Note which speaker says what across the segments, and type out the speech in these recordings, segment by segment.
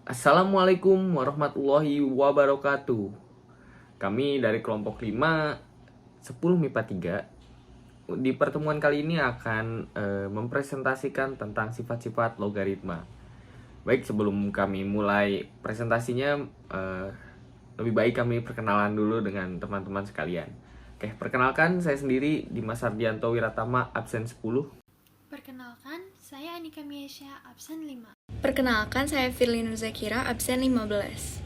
Speaker 1: Assalamualaikum warahmatullahi wabarakatuh. Kami dari kelompok 5 10 MIPA 3 di pertemuan kali ini akan mempresentasikan tentang sifat-sifat logaritma. Baik, sebelum kami mulai presentasinya, lebih baik kami perkenalan dulu dengan teman-teman sekalian. Oke, perkenalkan, saya sendiri Dimas Sardianto Wiratama, absen 10.
Speaker 2: Perkenalkan, saya Anika Miesha, absen 5.
Speaker 3: Perkenalkan, saya Firlina Zakira, absen 15.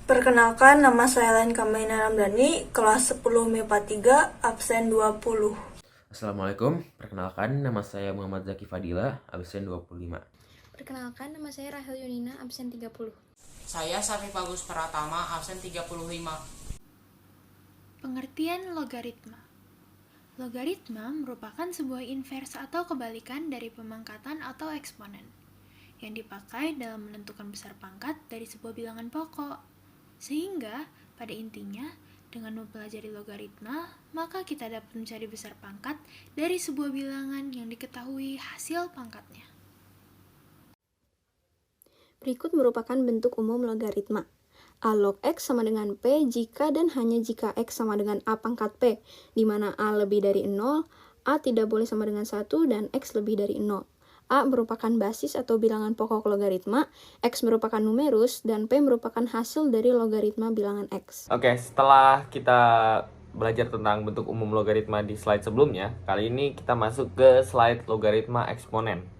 Speaker 4: Perkenalkan, nama saya Lain Kamaina Ramdhani, kelas 10 MIPA 3, absen 20.
Speaker 5: Assalamualaikum, perkenalkan nama saya Muhammad Zaki Fadila, absen 25.
Speaker 3: Perkenalkan, nama saya Rahel Yunina, absen 30.
Speaker 6: Saya Safi Bagus Pratama, absen 35.
Speaker 2: Pengertian logaritma. Logaritma merupakan sebuah invers atau kebalikan dari pemangkatan atau eksponen yang dipakai dalam menentukan besar pangkat dari sebuah bilangan pokok. Sehingga, pada intinya, dengan mempelajari logaritma, maka kita dapat mencari besar pangkat dari sebuah bilangan yang diketahui hasil pangkatnya.
Speaker 3: Berikut merupakan bentuk umum logaritma. A log X sama dengan P jika dan hanya jika X sama dengan A pangkat P, di mana A lebih dari 0, A tidak boleh sama dengan 1, dan X lebih dari 0. A merupakan basis atau bilangan pokok logaritma, X merupakan numerus, dan P merupakan hasil dari logaritma bilangan X.
Speaker 1: Oke, setelah kita belajar tentang bentuk umum logaritma di slide sebelumnya, kali ini kita masuk ke slide logaritma eksponen.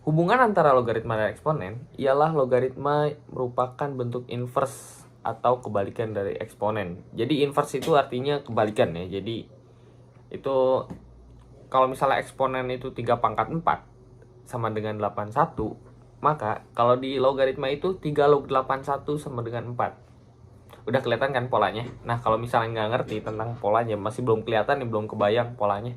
Speaker 1: Hubungan antara logaritma dan eksponen ialah logaritma merupakan bentuk invers atau kebalikan dari eksponen. Jadi invers itu artinya kebalikan ya. Jadi itu kalau misalnya eksponen itu 3 pangkat 4 sama dengan 81, maka kalau di logaritma itu 3 log 81 sama dengan 4. Udah kelihatan kan polanya? Nah, kalau misalnya nggak ngerti tentang polanya, masih belum kelihatan nih, belum kebayang polanya.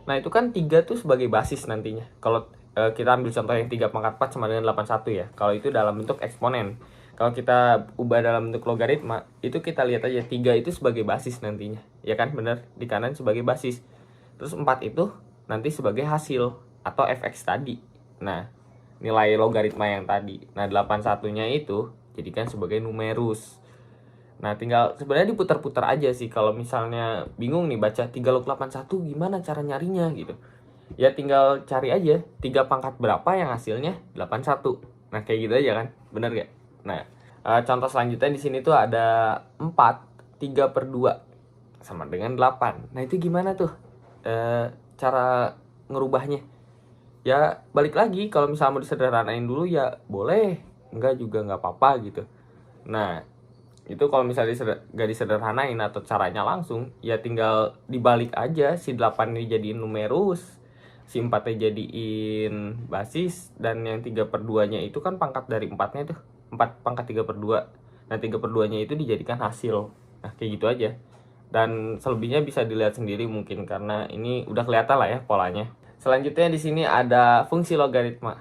Speaker 1: Nah, itu kan 3 tuh sebagai basis nantinya. Kalau kita ambil contoh yang 3 pangkat 4 sama dengan 81 ya. Kalau itu dalam bentuk eksponen. Kalau kita ubah dalam bentuk logaritma, itu kita lihat aja 3 itu sebagai basis nantinya. Ya kan, bener, di kanan sebagai basis. Terus 4 itu nanti sebagai hasil atau fx tadi. Nah, nilai logaritma yang tadi. Nah, 81-nya itu jadikan sebagai numerus. Nah, tinggal sebenarnya diputar-putar aja sih. Kalau misalnya bingung nih baca 3 log 81 gimana cara nyarinya gitu. Ya tinggal cari aja 3 pangkat berapa yang hasilnya 81. Nah, kayak gitu aja kan. Bener gak? Nah, contoh selanjutnya di sini tuh ada 4, 3/2 sama dengan 8. Nah, itu gimana tuh cara ngerubahnya? Ya balik lagi, kalau misalnya mau disederhanain dulu ya boleh, enggak juga nggak apa-apa gitu. Nah, itu kalau misalnya gak disederhanain atau caranya langsung, ya tinggal dibalik aja, si 8 ini jadiin numerus, si 4-nya jadiin basis, dan yang 3/2-nya itu kan pangkat dari 4-nya tuh, 4 pangkat 3/2. Nah, 3/2-nya itu dijadikan hasil. Nah, kayak gitu aja. Dan selebihnya bisa dilihat sendiri mungkin, karena ini udah kelihatan lah ya polanya. Selanjutnya di sini ada fungsi logaritma.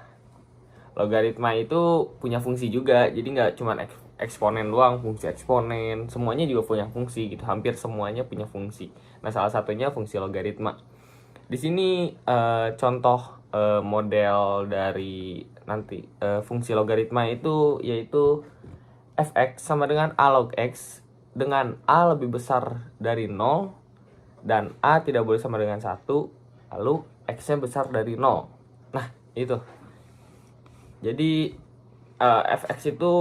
Speaker 1: Logaritma itu punya fungsi juga, jadi nggak cuma eksponen doang, fungsi eksponen, semuanya juga punya fungsi gitu, hampir semuanya punya fungsi. Nah, salah satunya fungsi logaritma. Di sini contoh model dari nanti fungsi logaritma itu yaitu fx sama dengan a log x dengan a lebih besar dari 0 dan a tidak boleh sama dengan 1, lalu x-nya besar dari 0. Nah, itu. Jadi fx itu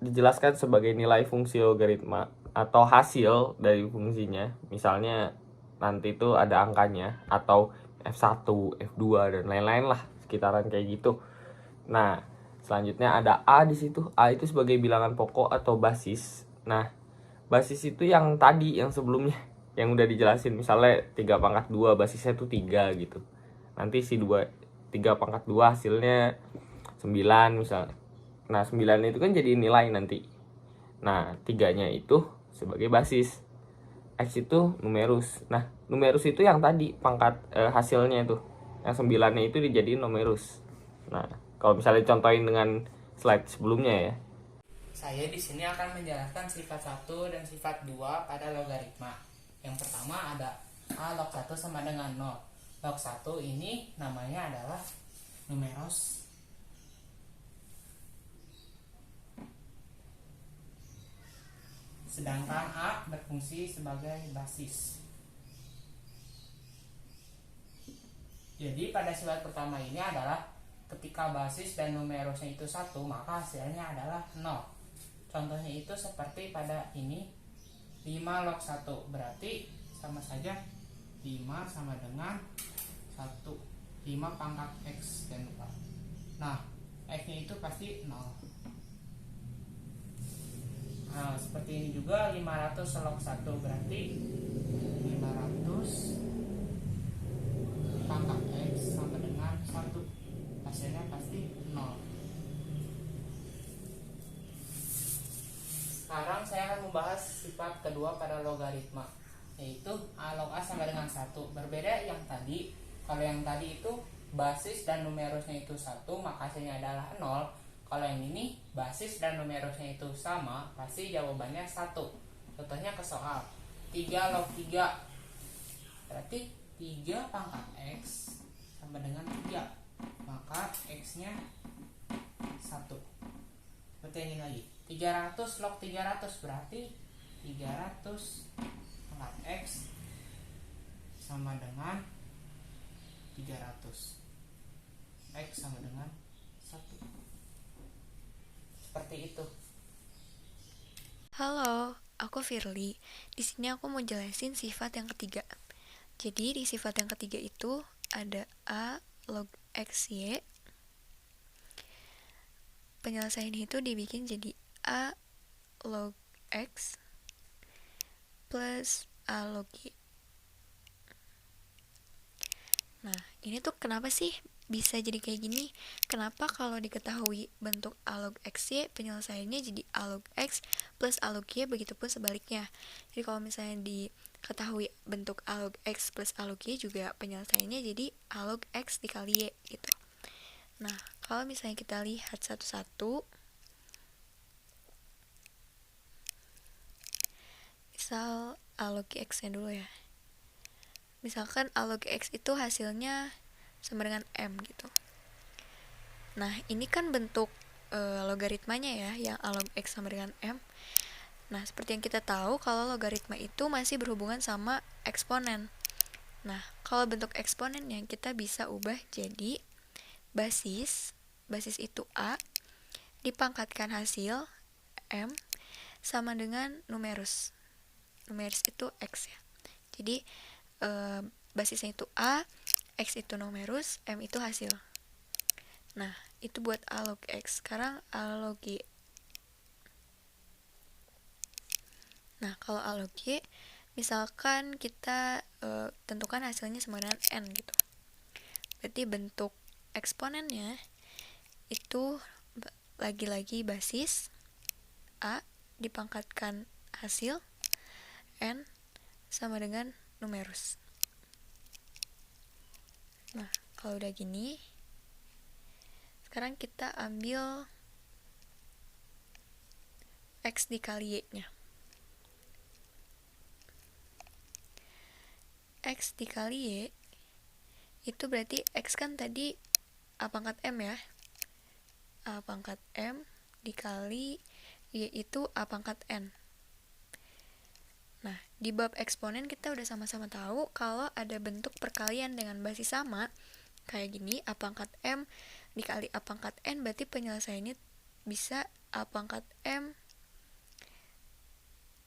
Speaker 1: dijelaskan sebagai nilai fungsi logaritma atau hasil dari fungsinya. Misalnya nanti itu ada angkanya atau F1, F2 dan lain-lain lah, sekitaran kayak gitu. Nah, selanjutnya ada A di situ. A itu sebagai bilangan pokok atau basis. Nah, basis itu yang tadi, yang sebelumnya yang udah dijelasin. Misalnya 3 pangkat 2 basisnya itu 3 gitu. Nanti si 3 pangkat 2 hasilnya 9 misalnya. Nah, 9 itu kan jadi nilai nanti. Nah, 3-nya itu sebagai basis. X itu numerus. Nah, numerus itu yang tadi pangkat hasilnya itu. Yang 9-nya itu dijadiin numerus. Nah, kalau misalnya contohin dengan slide sebelumnya ya.
Speaker 6: Saya di sini akan menjelaskan sifat 1 dan sifat 2 pada logaritma. Yang pertama ada A log 1 sama dengan 0. Log 1 ini namanya adalah numerus. sedangkan A berfungsi sebagai basis. Jadi pada sifat pertama ini adalah ketika basis dan numerusnya itu 1, maka hasilnya adalah 0. Contohnya itu seperti pada ini 5 log 1, berarti sama saja 5 sama dengan 1, 5 pangkat X dan 4. Nah, X nya itu pasti 0. Nah, seperti ini juga 500 log 1, berarti 500 pangkat X sama dengan 1. Hasilnya pasti 0. Sekarang saya akan membahas sifat kedua pada logaritma, yaitu A log A sama dengan 1. Berbeda yang tadi, kalau yang tadi itu basis dan numerusnya itu 1, maka hasilnya adalah 0. Kalau yang ini basis dan numerusnya itu sama, pasti jawabannya 1. Contohnya ke soal 3 log 3, berarti 3 pangkat X sama dengan 3, maka X nya 1. Seperti ini lagi 300 log 300, berarti 300 pangkat X sama dengan 300, X sama dengan 1. Seperti itu.
Speaker 7: Halo, aku Firly. Di sini aku mau jelasin sifat yang ketiga. Jadi di sifat yang ketiga itu ada A log XY. Penyelesaian itu dibikin jadi A log X plus A log Y. Nah, ini tuh kenapa sih bisa jadi kayak gini? Kenapa kalau diketahui bentuk A log XY, penyelesaiannya jadi A log X plus A log Y, begitupun sebaliknya. Jadi kalau misalnya diketahui bentuk A log X plus A log Y, juga penyelesaiannya jadi A log X dikali Y gitu. Nah, kalau misalnya kita lihat satu-satu, misal A log X nya dulu ya. Misalkan A log X itu hasilnya sama dengan M gitu. Nah, ini kan bentuk logaritmanya ya, yang A log X sama dengan M. Nah, seperti yang kita tahu, kalau logaritma itu masih berhubungan sama eksponen. Nah, kalau bentuk eksponennya kita bisa ubah jadi basis itu A, dipangkatkan hasil M, sama dengan numerus itu X ya. Jadi basisnya itu A, X itu numerus, M itu hasil. Nah, itu buat A log X. Sekarang A log Y. Nah, kalau A log Y, misalkan kita tentukan hasilnya sama dengan N gitu. Berarti bentuk eksponennya itu lagi-lagi basis A dipangkatkan hasil N sama dengan numerus. Nah, kalau udah gini, sekarang kita ambil X dikali Y-nya. X dikali Y itu berarti X kan tadi A pangkat M ya. A pangkat M dikali Y itu A pangkat N. Nah, di bab eksponen kita udah sama-sama tahu kalau ada bentuk perkalian dengan basis sama, kayak gini, A pangkat M dikali A pangkat N, berarti penyelesaiannya bisa A pangkat M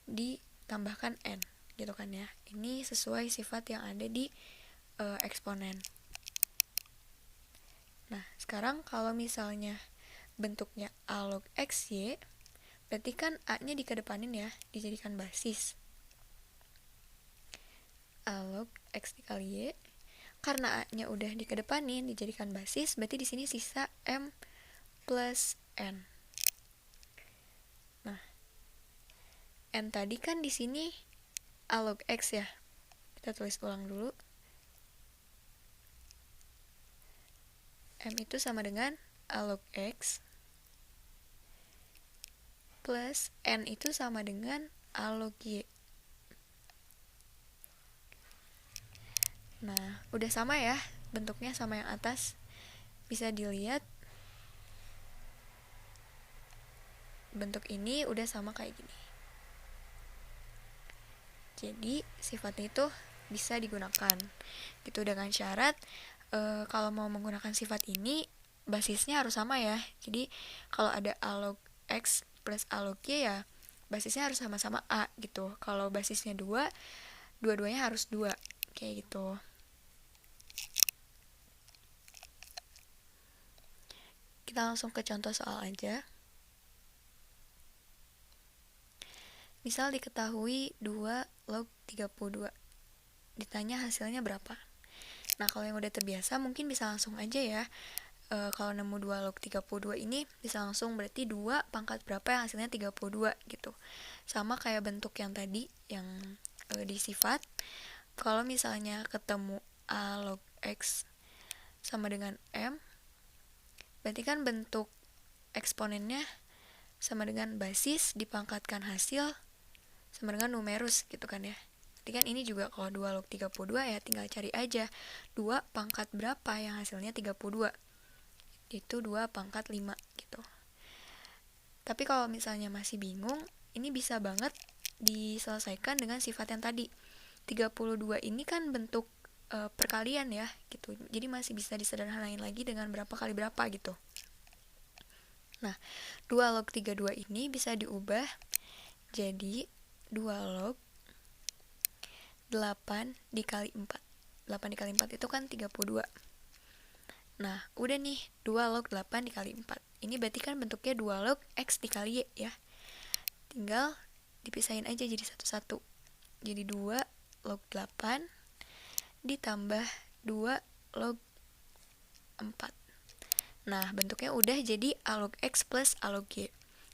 Speaker 7: ditambahkan N, gitu kan ya. Ini sesuai sifat yang ada di eksponen. Nah, sekarang kalau misalnya bentuknya A log XY, berarti kan A-nya dikedepanin ya, dijadikan basis. A log X dikali Y, karena A-nya udah dikedepanin dijadikan basis, berarti di sini sisa M plus N. Nah, N tadi kan di sini A log X ya. Kita tulis ulang dulu. M itu sama dengan A log X plus N itu sama dengan A log Y. Nah, udah sama ya bentuknya sama yang atas. Bisa dilihat bentuk ini udah sama kayak gini. Jadi sifatnya itu bisa digunakan gitu, dengan syarat kalau mau menggunakan sifat ini basisnya harus sama ya. Jadi kalau ada a log x plus a log y ya basisnya harus sama-sama a gitu. Kalau basisnya 2, dua-duanya harus 2 kayak gitu. Kita langsung ke contoh soal aja. Misal diketahui 2 log 32. Ditanya hasilnya berapa. Nah, kalau yang udah terbiasa mungkin bisa langsung aja ya. Kalau nemu 2 log 32 ini bisa langsung berarti 2 pangkat berapa yang hasilnya 32 gitu. Sama kayak bentuk yang tadi yang di sifat. Kalau misalnya ketemu a log x sama dengan m, berarti kan bentuk eksponennya sama dengan basis dipangkatkan hasil sama dengan numerus gitu kan ya. Jadi kan ini juga kalau 2 log 32 ya tinggal cari aja 2 pangkat berapa yang hasilnya 32. Itu 2 pangkat 5 gitu. Tapi kalau misalnya masih bingung, ini bisa banget diselesaikan dengan sifat yang tadi. 32 ini kan bentuk perkalian ya gitu. Jadi masih bisa disederhanain lagi dengan berapa kali berapa gitu. Nah, 2 log 32 ini bisa diubah jadi 2 log 8 dikali 4. 8 dikali 4 itu kan 32. Nah, udah nih 2 log 8 dikali 4. Ini berarti kan bentuknya 2 log x dikali y ya. Tinggal dipisahin aja jadi satu-satu. Jadi 2 log 8 ditambah 2 log 4. Nah, bentuknya udah jadi a log x plus a log y.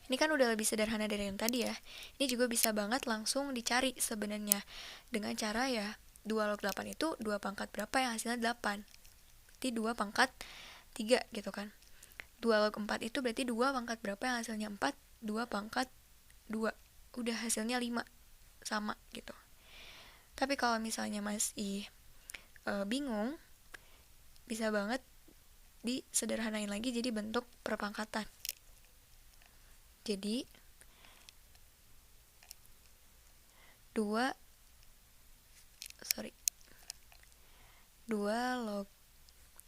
Speaker 7: Ini kan udah lebih sederhana dari yang tadi ya. Ini juga bisa banget langsung dicari sebenarnya dengan cara ya 2 log 8 itu 2 pangkat berapa yang hasilnya 8. Berarti 2 pangkat 3 gitu kan. 2 log 4 itu berarti 2 pangkat berapa yang hasilnya 4. 2 pangkat 2. Udah hasilnya 5. Sama gitu. Tapi kalau misalnya masih bingung, bisa banget disederhanain lagi jadi bentuk perpangkatan. Jadi 2 log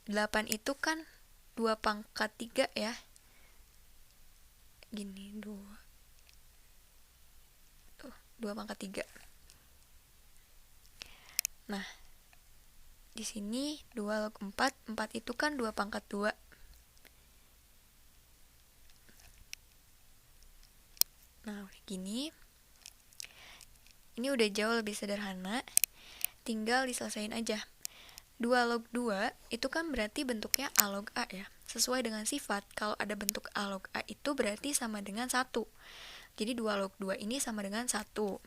Speaker 7: 8 itu kan 2 pangkat 3 ya. Gini 2 pangkat 3. Nah, di sini 2 log 4 itu kan 2 pangkat 2. Nah, udah gini. Ini udah jauh lebih sederhana. Tinggal diselesain aja. 2 log 2 itu kan berarti bentuknya a log a ya. Sesuai dengan sifat, kalau ada bentuk a log a itu berarti sama dengan 1. Jadi 2 log 2 ini sama dengan 1.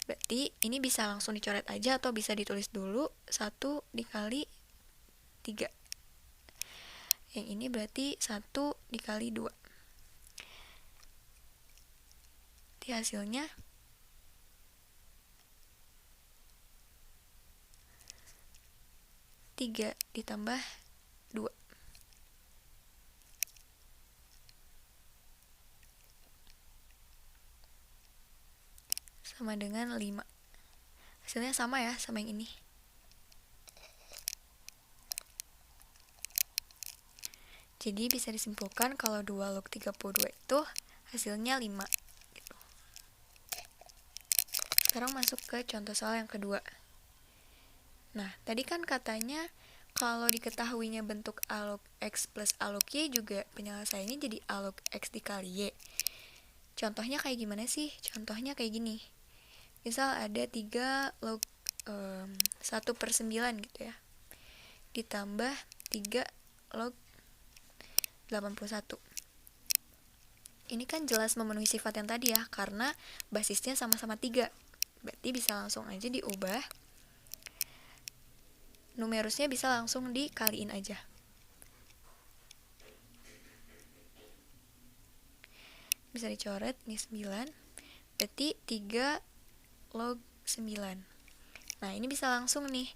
Speaker 7: Berarti ini bisa langsung dicoret aja atau bisa ditulis dulu 1 dikali 3. Yang ini berarti 1 dikali 2. Jadi hasilnya 3 ditambah 2. Sama dengan 5. Hasilnya sama ya sama yang ini. Jadi bisa disimpulkan kalau 2 log 32 itu hasilnya 5 gitu. Sekarang masuk ke contoh soal yang kedua. Nah, tadi kan katanya kalau diketahuinya bentuk a log x plus a log y juga penyelesaiannya jadi a log x dikali y. Contohnya kayak gimana sih? Contohnya kayak gini. Misal ada 3 log 1/9 gitu ya. Ditambah 3 log 81. Ini kan jelas memenuhi sifat yang tadi ya, karena basisnya sama-sama 3. Berarti bisa langsung aja diubah. Numerusnya bisa langsung dikaliin aja. Bisa dicoret, ini 9. Berarti 3 log 9. Nah, ini bisa langsung nih.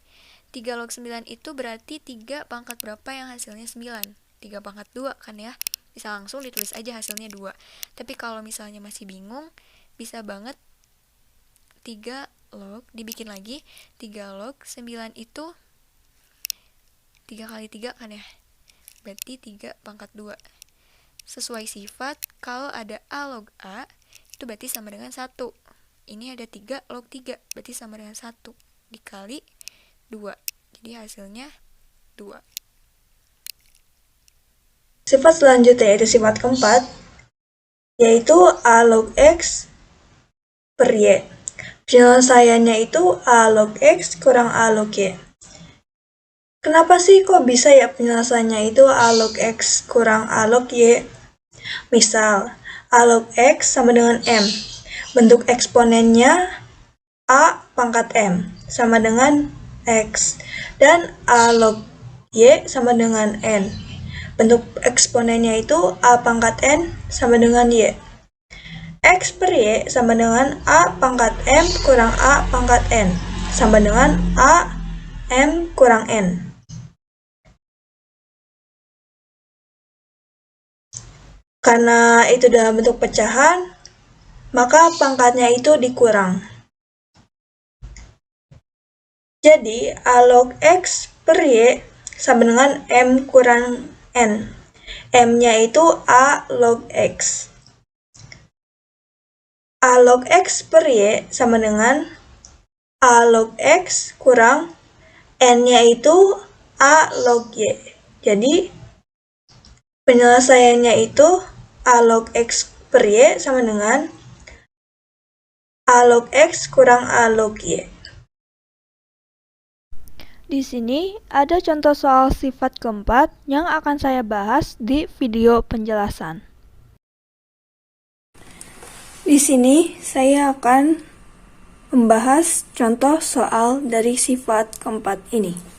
Speaker 7: 3 log 9 itu berarti 3 pangkat berapa yang hasilnya 9? 3 pangkat 2 kan ya. Bisa langsung ditulis aja hasilnya 2. Tapi kalau misalnya masih bingung, bisa banget 3 log, dibikin lagi 3 log, 9 itu 3 kali 3 kan ya, berarti 3 pangkat 2. Sesuai sifat, kalau ada A log A, itu berarti sama dengan 1. Ini ada 3 log 3, berarti sama dengan 1 dikali 2. Jadi hasilnya 2.
Speaker 4: Sifat selanjutnya yaitu sifat keempat, yaitu A log X per Y. Penyelesaiannya itu A log X kurang A log Y. Kenapa sih kok bisa ya penyelesaiannya itu A log X kurang A log Y? Misal, A log X sama dengan M. Bentuk eksponennya A pangkat M sama dengan X. Dan A log Y sama dengan N. Bentuk eksponennya itu A pangkat N sama dengan Y. X per Y sama dengan A pangkat M kurang A pangkat N sama dengan A M kurang N. Karena itu dalam bentuk pecahan, maka pangkatnya itu dikurang. Jadi, A log X per Y sama dengan M kurang N. M-nya itu A log X. A log X per Y sama dengan A log X kurang N-nya itu A log Y. Jadi, penyelesaiannya itu A log X per Y sama dengan A log X kurang A log Y.
Speaker 8: Di sini ada contoh soal sifat keempat yang akan saya bahas di video penjelasan.
Speaker 4: Di sini saya akan membahas contoh soal dari sifat keempat ini.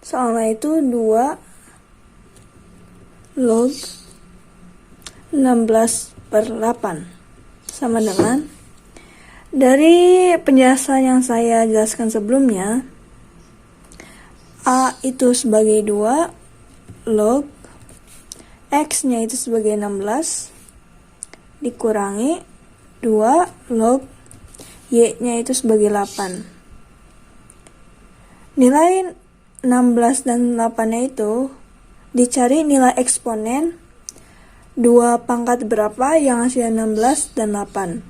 Speaker 4: Soalnya itu 2 log 16 per 8 sama dengan, dari penjelasan yang saya jelaskan sebelumnya, A itu sebagai 2 log X-nya itu sebagai 16 dikurangi 2 log Y-nya itu sebagai 8. Nilai 16 dan 8-nya itu dicari nilai eksponen 2 pangkat berapa yang hasilnya 16 dan 8.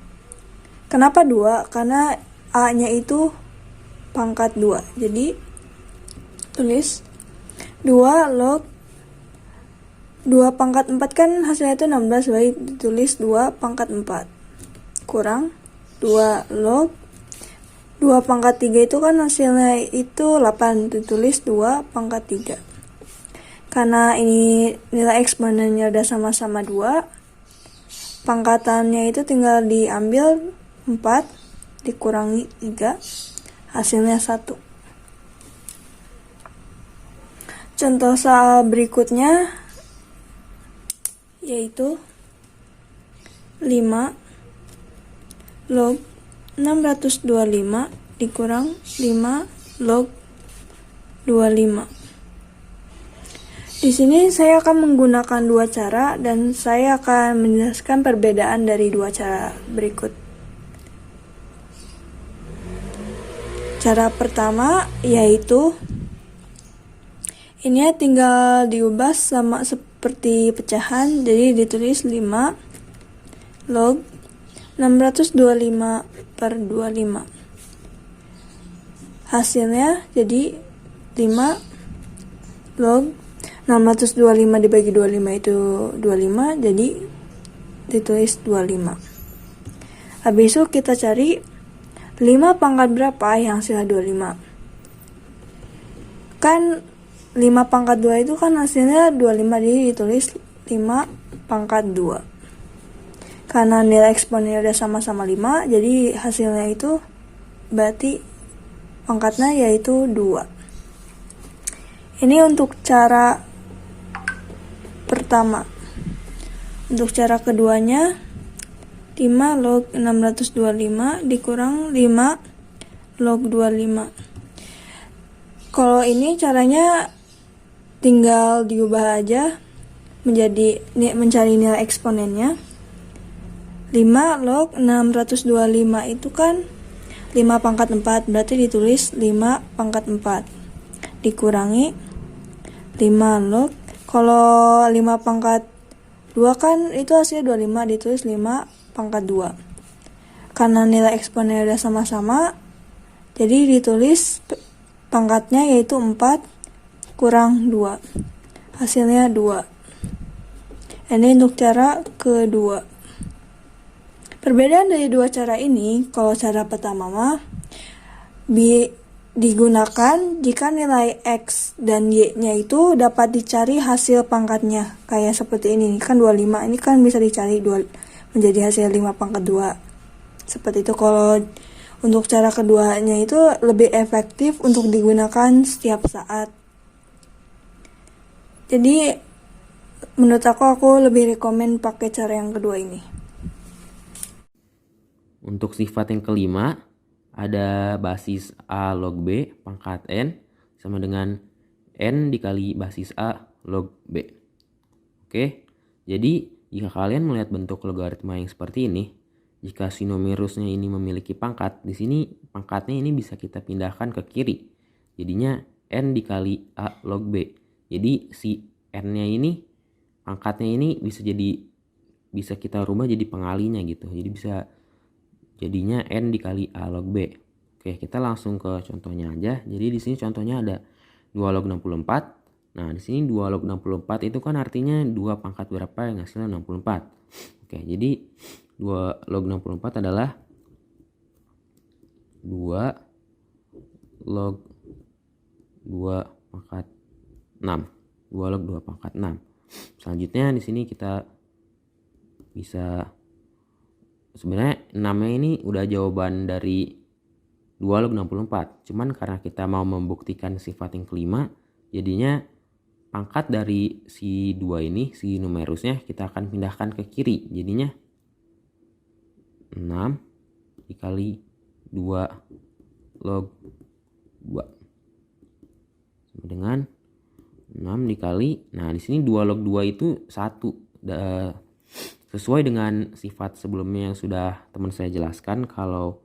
Speaker 4: Kenapa 2? Karena A-nya itu pangkat 2. Jadi tulis 2 log 2 pangkat 4 kan hasilnya itu 16, baik ditulis 2 pangkat 4 kurang 2 log 2 pangkat 3 itu kan hasilnya itu 8, ditulis 2 pangkat 3. Karena ini nilai eksponennya udah sama-sama 2, pangkatannya itu tinggal diambil 4 dikurangi 3, hasilnya 1. Contoh soal berikutnya yaitu 5 log 625 dikurang 5 log 25. Di sini saya akan menggunakan 2 cara dan saya akan menjelaskan perbedaan dari 2 cara berikut. Cara pertama yaitu ini tinggal diubah sama seperti pecahan, jadi ditulis 5 log 625 per 25. Hasilnya jadi 5 log 625 dibagi 25 itu 25, jadi ditulis 25. Habis itu kita cari 5 pangkat berapa yang hasilnya 25. Kan 5 pangkat 2 itu kan hasilnya 25, jadi ditulis 5 pangkat 2. Karena nilai eksponennya udah sama-sama 5, jadi hasilnya itu berarti pangkatnya yaitu 2. Ini untuk cara pertama. Untuk cara keduanya, 5 log 625 dikurang 5 log 25. Kalau ini caranya tinggal diubah aja. mencari nilai eksponennya. 5 log 625 itu kan 5 pangkat 4, berarti ditulis 5 pangkat 4 dikurangi 5 log, kalau 5 pangkat 2 kan itu hasilnya 25, ditulis 5 pangkat 2. Karena nilai eksponennya udah sama-sama, jadi ditulis pangkatnya yaitu 4 kurang 2, hasilnya 2. Ini untuk cara kedua. Perbedaan dari dua cara ini, kalau cara pertama mah digunakan jika nilai X dan Y-nya itu dapat dicari hasil pangkatnya. Kayak seperti ini kan 25, ini kan bisa dicari menjadi hasil 5 pangkat 2. Seperti itu. Kalau untuk cara keduanya itu lebih efektif untuk digunakan setiap saat. Jadi menurut aku lebih rekomen pakai cara yang kedua ini.
Speaker 5: Untuk sifat yang kelima, ada basis A log B pangkat N sama dengan N dikali basis A log B. Oke, jadi jika kalian melihat bentuk logaritma yang seperti ini, jika si numerusnya ini memiliki pangkat, di sini pangkatnya ini bisa kita pindahkan ke kiri. Jadinya N dikali A log B. Jadi si N-nya ini, pangkatnya ini bisa kita rubah jadi pengalinya gitu. Jadi bisa jadinya N dikali A log B. Oke, kita langsung ke contohnya aja. Jadi di sini contohnya ada 2 log 64. Nah, di sini 2 log 64 itu kan artinya 2 pangkat berapa yang hasilnya 64. Oke, jadi 2 log 64 adalah 2 log 2 pangkat 6. 2 log 2 pangkat 6. Selanjutnya di sini kita bisa, sebenarnya 6-nya ini udah jawaban dari 2 log 64. Cuman karena kita mau membuktikan sifat yang kelima, jadinya pangkat dari si 2 ini, si numerusnya kita akan pindahkan ke kiri. Jadinya 6 dikali 2 log 2 sama dengan 6 dikali, nah di sini 2 log 2 itu 1. Sesuai dengan sifat sebelumnya yang sudah teman saya jelaskan, kalau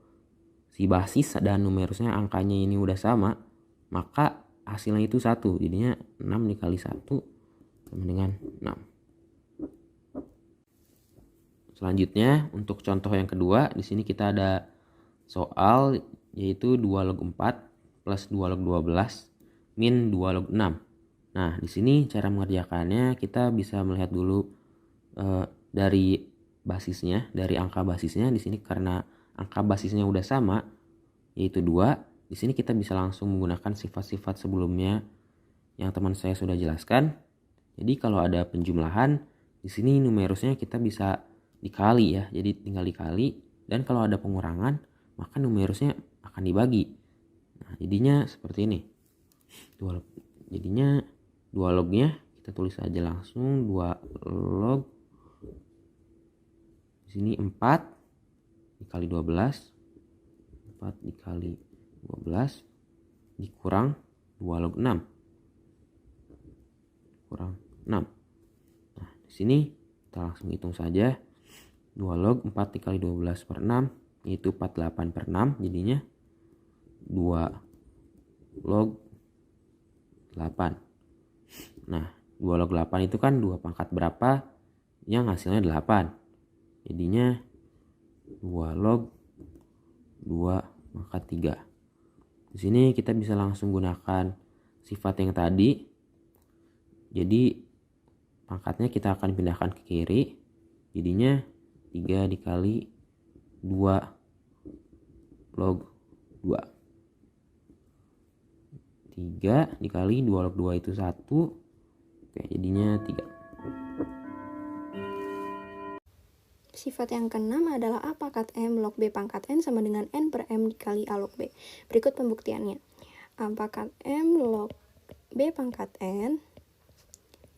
Speaker 5: si basis dan numerusnya angkanya ini udah sama, maka hasilnya itu 1. Jadinya 6 dikali 1 sama dengan 6. Selanjutnya untuk contoh yang kedua, di sini kita ada soal yaitu 2 log 4 plus 2 log 12 min 2 log 6. Nah, di sini cara mengerjakannya kita bisa melihat dulu dari basisnya, dari angka basisnya. Di sini karena angka basisnya udah sama yaitu 2, di sini kita bisa langsung menggunakan sifat-sifat sebelumnya yang teman saya sudah jelaskan. Jadi kalau ada penjumlahan, di sini numerusnya kita bisa dikali ya. Jadi tinggal dikali, dan kalau ada pengurangan, maka numerusnya akan dibagi. Nah, jadinya seperti ini. Jadinya 2 lognya kita tulis aja langsung 2 log, di sini 4 dikali 12, 4 dikali 12 dikurang 2 log 6 kurang 6. Nah, di sini kita langsung hitung saja. 2 log 4 dikali 12 per 6 yaitu 48 per 6, jadinya 2 log 8. Nah, 2 log 8 itu kan 2 pangkat berapa yang hasilnya 8. Jadinya 2 log 2 pangkat 3. Di sini kita bisa langsung gunakan sifat yang tadi. Jadi pangkatnya kita akan pindahkan ke kiri. Jadinya 3 dikali 2 log 2. 3 dikali 2 log 2 itu 1. Oke, jadinya 3.
Speaker 3: Sifat yang keenam adalah A pangkat M log B pangkat N sama dengan N per M dikali A log B. Berikut pembuktiannya. A pangkat M log B pangkat N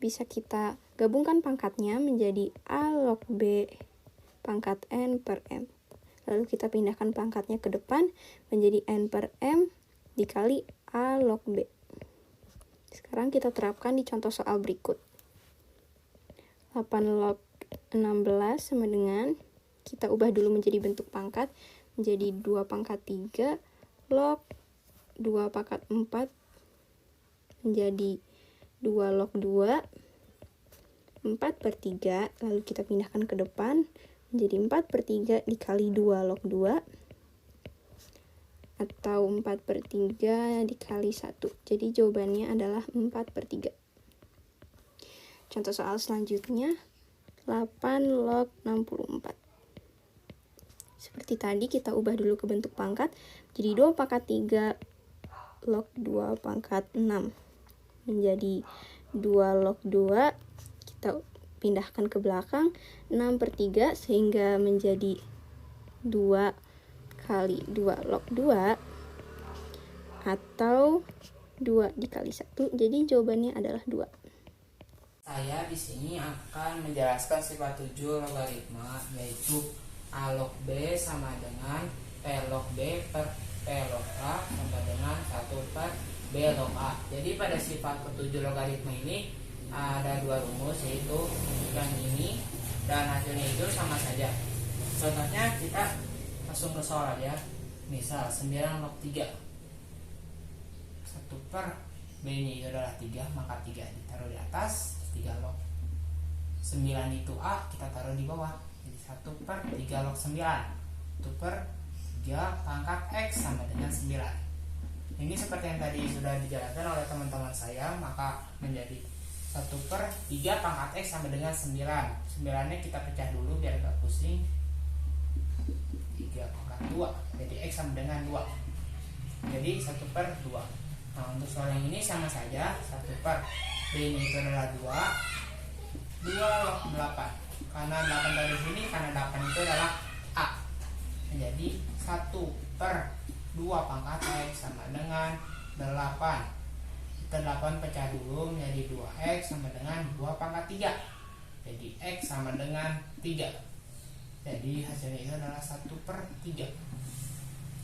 Speaker 3: bisa kita gabungkan pangkatnya menjadi A log B pangkat N per M. Lalu kita pindahkan pangkatnya ke depan menjadi N per M dikali A log B. Sekarang kita terapkan di contoh soal berikut. 8 log 16 sama dengan, kita ubah dulu menjadi bentuk pangkat, menjadi 2 pangkat 3 log 2 pangkat 4 menjadi 2 log 2, 4/3, lalu kita pindahkan ke depan, menjadi 4/3 dikali 2 log 2, atau 4/3 dikali 1. Jadi jawabannya adalah 4/3. Contoh soal selanjutnya, 8 log 64. Seperti tadi, kita ubah dulu ke bentuk pangkat, jadi 2 pangkat 3 log 2 pangkat 6 menjadi 2 log 2, kita pindahkan ke belakang, 6/3 sehingga menjadi 2 kali 2 log 2 atau 2 dikali 1. Jadi jawabannya adalah 2.
Speaker 6: Saya di sini akan menjelaskan sifat 7 logaritma, yaitu A log B sama dengan P log B per P log A sama dengan 1 per B log A. Jadi pada sifat ke-7 logaritma ini ada 2 rumus, yaitu yang ini dan hasilnya itu sama saja. Contohnya kita langsung ke soal aja. Misal 9 log 3, 1 per B ini adalah 3, maka 3 ditaruh di atas, 3 log 9 itu A kita taruh di bawah, jadi 1 per 3 log 9, 1 per 3 pangkat X sama dengan 9. Ini seperti yang tadi sudah dijelaskan oleh teman-teman saya, maka menjadi 1 per 3 pangkat X sama dengan 9. 9-nya kita pecah dulu biar gak pusing. 3 pangkat 2, jadi X sama dengan 2. Jadi 1 per 2. Nah, untuk soal yang ini sama saja, 1 per B ini itu adalah 2 log 8. Karena 8 dari sini, karena 8 itu adalah A. Jadi 1 per 2 pangkat X sama dengan 8. Kita 8 pecah dulu menjadi 2X sama dengan 2 pangkat 3. Jadi X sama dengan 3. Jadi hasilnya itu adalah 1 per 3.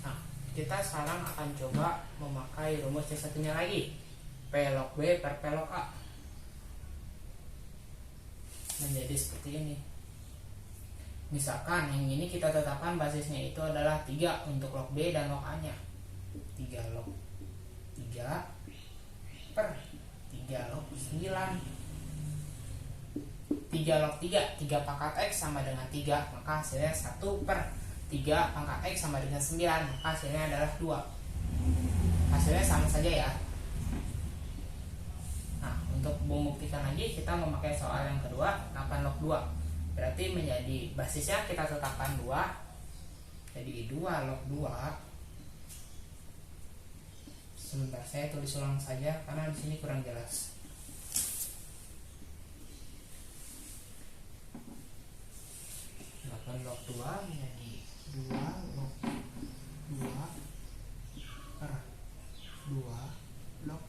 Speaker 6: Nah, kita sekarang akan coba memakai rumus yang satunya lagi, P log B per P log A. Menjadi seperti ini. Misalkan yang ini kita tetapkan basisnya itu adalah 3 untuk log B dan log A nya. 3 log 3 per 3 log 9. 3 log 3, 3 pangkat X sama dengan 3, maka hasilnya 1 per 3 pangkat X sama dengan 9, maka hasilnya adalah 2. Hasilnya sama saja ya. Nah, untuk membuktikan lagi, kita memakai soal yang kedua, 8 log 2. Berarti menjadi basisnya kita tetapkan 2. Jadi 2 log 2. Sebentar, saya tulis ulang saja karena di sini kurang jelas. Log 2 menjadi 2 log 2 per 2 log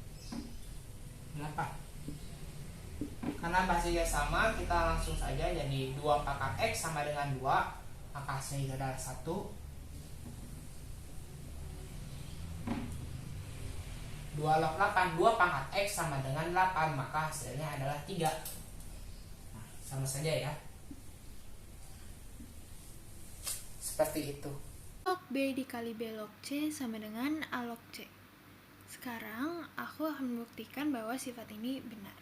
Speaker 6: 8. Karena basisnya sama, kita langsung saja, jadi 2 pangkat X sama dengan 2, maka hasilnya itu adalah 1. 2 log 8, 2 pangkat X sama dengan 8, maka hasilnya adalah 3. Nah, sama saja ya. Seperti itu.
Speaker 2: Log B dikali B log C sama dengan A log C. Sekarang aku akan membuktikan bahwa sifat ini benar.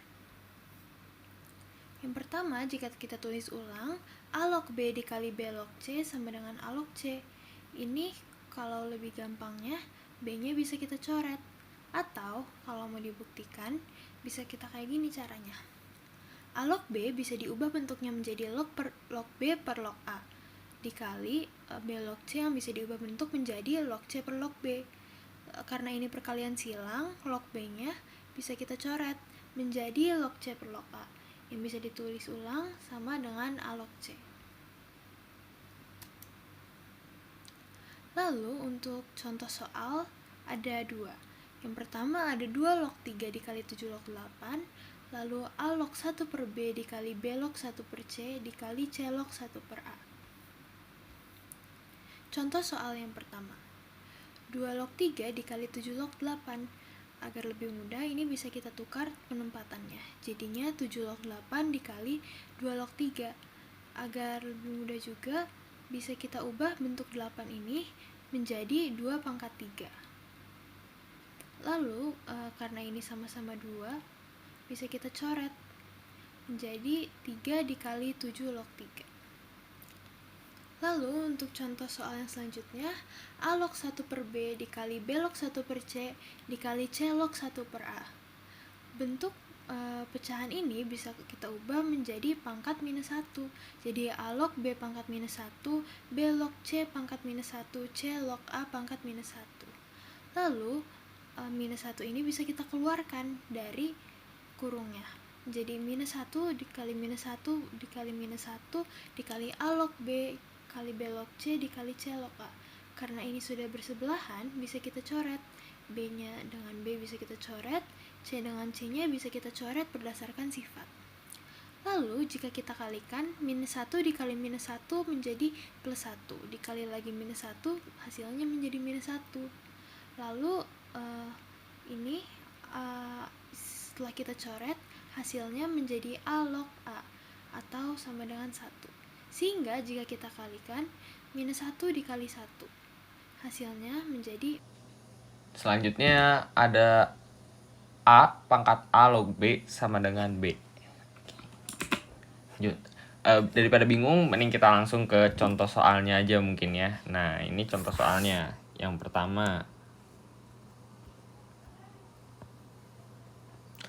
Speaker 2: Yang pertama, jika kita tulis ulang, A log B dikali B log C sama dengan A log C. Ini kalau lebih gampangnya, B-nya bisa kita coret. Atau kalau mau dibuktikan, bisa kita kayak gini caranya. A log B bisa diubah bentuknya menjadi log B per log A dikali B log C yang bisa diubah bentuk menjadi log C per log B. Karena ini perkalian silang, log B-nya bisa kita coret menjadi log C per log A, yang bisa ditulis ulang sama dengan A log C. Lalu untuk contoh soal ada 2. Yang pertama ada 2 log 3 dikali 7 log 8, lalu A log 1 per B dikali B log 1 per C dikali C log 1 per A. Contoh soal yang pertama, 2 log 3 dikali 7 log 8, Agar lebih mudah, ini bisa kita tukar penempatannya. Jadinya 7 log 8 dikali 2 log 3. Agar lebih mudah juga, bisa kita ubah bentuk 8 ini menjadi 2 pangkat 3. Lalu, karena ini sama-sama 2, bisa kita coret menjadi 3 dikali 7 log 3. Lalu untuk contoh soal yang selanjutnya, A log 1 per B dikali B log 1 per C dikali C log 1 per A. Bentuk pecahan ini bisa kita ubah menjadi pangkat minus 1. Jadi A log B pangkat minus 1, B log C pangkat minus 1, C log A pangkat minus 1. Lalu minus 1 ini bisa kita keluarkan dari kurungnya. Jadi minus 1 dikali minus 1 dikali minus 1 dikali A log B kali B log C dikali C log A. Karena ini sudah bersebelahan, bisa kita coret. B-nya dengan B bisa kita coret, C dengan C-nya bisa kita coret berdasarkan sifat. Lalu, jika kita kalikan, minus 1 dikali minus 1 menjadi plus 1. Dikali lagi minus 1, hasilnya menjadi minus 1. Lalu, ini setelah kita coret, hasilnya menjadi A log A, atau sama dengan 1. Sehingga jika kita kalikan, minus 1 dikali 1, hasilnya menjadi...
Speaker 1: Selanjutnya ada A pangkat A log B sama dengan B. Lanjut. Daripada bingung, mending kita langsung ke contoh soalnya aja mungkin ya. Nah, ini contoh soalnya. Yang pertama.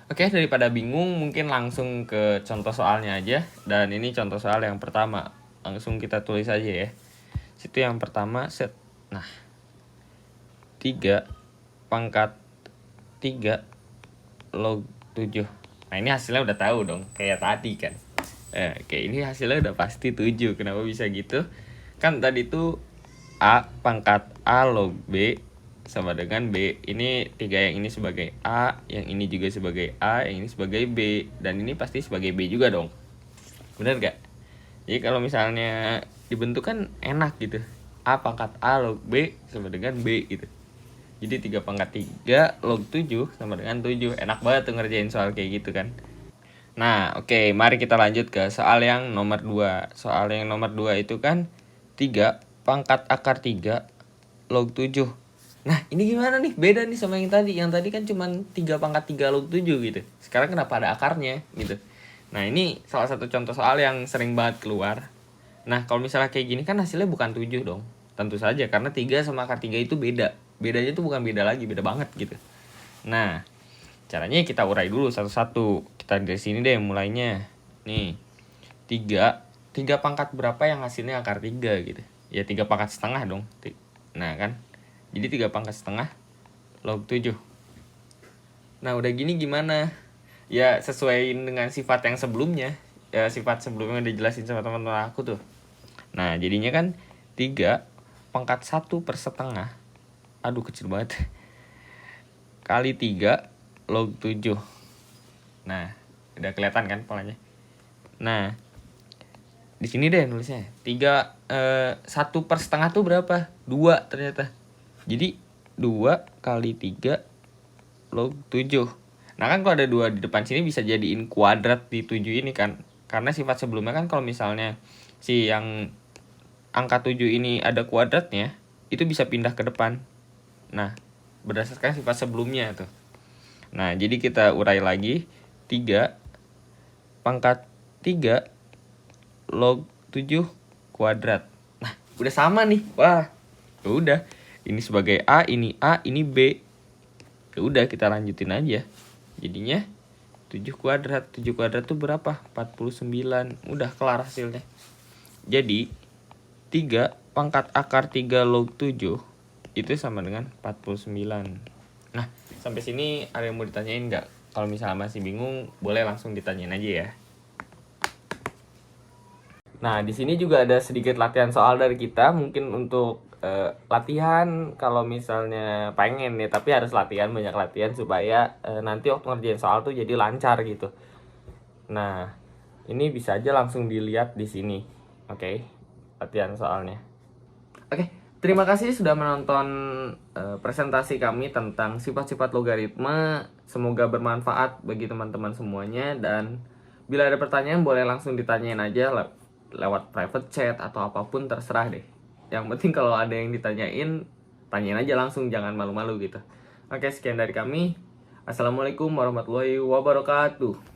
Speaker 1: Oke, daripada bingung, mungkin langsung ke contoh soalnya aja. Dan ini contoh soal yang pertama. Langsung kita tulis aja ya. Situ yang pertama, set. Nah, 3 pangkat 3 log 7. Nah, ini hasilnya udah tahu dong, kayak tadi kan. Kayak ini hasilnya udah pasti 7. Kenapa bisa gitu? Kan tadi tuh A pangkat A log B sama dengan B. Ini 3 yang ini sebagai A, yang ini juga sebagai A, yang ini sebagai B. Dan ini pasti sebagai B juga dong. Bener gak? Jadi kalau misalnya dibentuk kan enak gitu. A pangkat A log B sama dengan B gitu. Jadi 3 pangkat 3 log 7 sama dengan 7. Enak banget tuh ngerjain soal kayak gitu kan. Nah, oke, mari kita lanjut ke soal yang nomor 2. Soal yang nomor 2 itu kan 3 pangkat akar 3 log 7. Nah, ini gimana nih? Beda nih sama yang tadi. Yang tadi kan cuma 3 pangkat 3 log 7 gitu. Sekarang kenapa ada akarnya gitu. Nah, ini salah satu contoh soal yang sering banget keluar. Nah, kalau misalnya kayak gini kan hasilnya bukan 7 dong. Tentu saja, karena 3 sama akar 3 itu beda. Bedanya tuh bukan beda lagi, beda banget gitu. Nah, caranya kita urai dulu satu-satu. Kita dari sini deh mulainya. Nih, 3 pangkat berapa yang hasilnya akar 3 gitu. Ya 3 pangkat setengah dong. Nah kan, jadi 3 pangkat setengah log 7. Nah, udah gini gimana? Ya sesuai dengan sifat yang sebelumnya. Ya sifat sebelumnya udah dijelasin sama teman-teman aku tuh. Nah, jadinya kan 3 pangkat 1 per setengah. Aduh, kecil banget. Kali 3 log 7. Nah, udah kelihatan kan polanya. Nah, di sini deh nulisnya. 1 per setengah tuh berapa? 2 ternyata. Jadi 2 kali 3 log 7. Nah kan kalau ada 2 di depan sini bisa jadiin kuadrat di 7 ini kan. Karena sifat sebelumnya kan kalau misalnya si yang angka 7 ini ada kuadratnya, itu bisa pindah ke depan. Nah, berdasarkan sifat sebelumnya tuh. Nah, jadi kita urai lagi. 3 pangkat 3 log 7 kuadrat. Nah, udah sama nih. Wah, udah. Ini sebagai A, ini B. Ya udah, kita lanjutin aja. Jadinya 7 kuadrat. 7 kuadrat tuh berapa? 49. Udah kelar hasilnya. Jadi 3 pangkat akar 3 log 7 itu sama dengan 49. Nah, sampai sini ada yang mau ditanyain nggak? Kalau misalnya masih bingung, boleh langsung ditanyain aja ya. Nah, di sini juga ada sedikit latihan soal dari kita. Mungkin untuk latihan kalau misalnya pengen ya, tapi harus latihan, banyak latihan supaya nanti waktu ngerjain soal tuh jadi lancar gitu. Nah, ini bisa aja langsung dilihat di sini. Oke, latihan soalnya. Oke, Terima kasih sudah menonton presentasi kami tentang sifat-sifat logaritma. Semoga bermanfaat bagi teman-teman semuanya. Dan bila ada pertanyaan boleh langsung ditanyain aja lewat private chat atau apapun, terserah deh. Yang penting kalau ada yang ditanyain, tanyain aja langsung, jangan malu-malu gitu. Oke, sekian dari kami. Assalamualaikum warahmatullahi wabarakatuh.